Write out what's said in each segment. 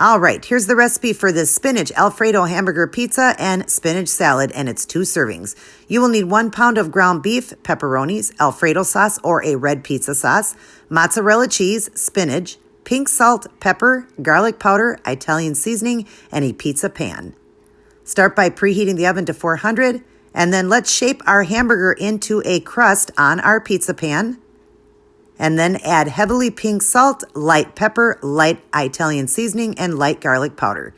All right, here's the recipe for this spinach Alfredo hamburger pizza and spinach salad, and it's 2 servings. You will need 1 pound of ground beef, pepperonis, Alfredo sauce or a red pizza sauce, mozzarella cheese, spinach, pink salt, pepper, garlic powder, Italian seasoning, and a pizza pan. Start by preheating the oven to 400, and then let's shape our hamburger into a crust on our pizza pan. And then add heavily pink salt, light pepper, light Italian seasoning, and light garlic powder.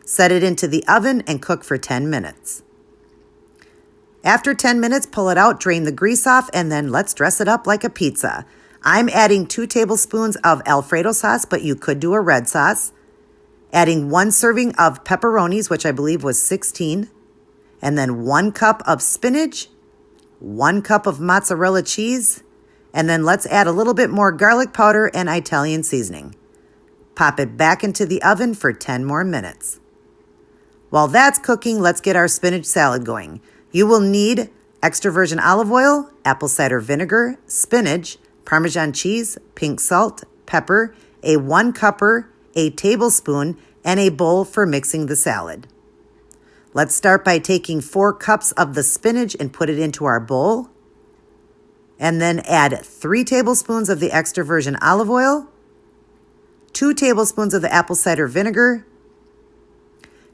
Set it into the oven and cook for 10 minutes. After 10 minutes, pull it out, drain the grease off, and then let's dress it up like a pizza. I'm adding 2 tablespoons of Alfredo sauce, but you could do a red sauce. Adding 1 serving of pepperonis, which I believe was 16. And then 1 cup of spinach, 1 cup of mozzarella cheese, and then let's add a little bit more garlic powder and Italian seasoning. Pop it back into the oven for 10 more minutes. While that's cooking, let's get our spinach salad going. You will need extra virgin olive oil, apple cider vinegar, spinach, Parmesan cheese, pink salt, pepper, a 1 cupper, a tablespoon, and a bowl for mixing the salad. Let's start by taking 4 cups of the spinach and put it into our bowl. And then add 3 tablespoons of the extra virgin olive oil, 2 tablespoons of the apple cider vinegar,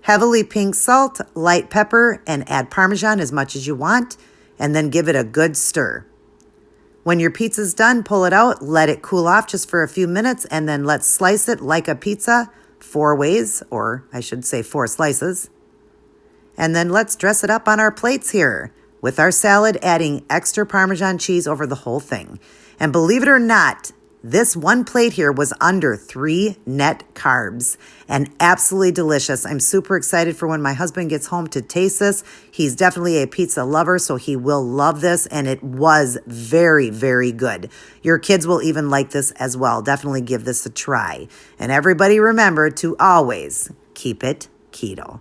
heavily pink salt, light pepper, and add Parmesan as much as you want, and then give it a good stir. When your pizza's done, pull it out, let it cool off just for a few minutes, and then let's slice it like a pizza 4 ways, or I should say 4 slices. And then let's dress it up on our plates here, with our salad, adding extra Parmesan cheese over the whole thing. And believe it or not, this 1 plate here was under 3 net carbs and absolutely delicious. I'm super excited for when my husband gets home to taste this. He's definitely a pizza lover, so he will love this, and it was very, very good. Your kids will even like this as well. Definitely give this a try. And everybody remember to always keep it keto.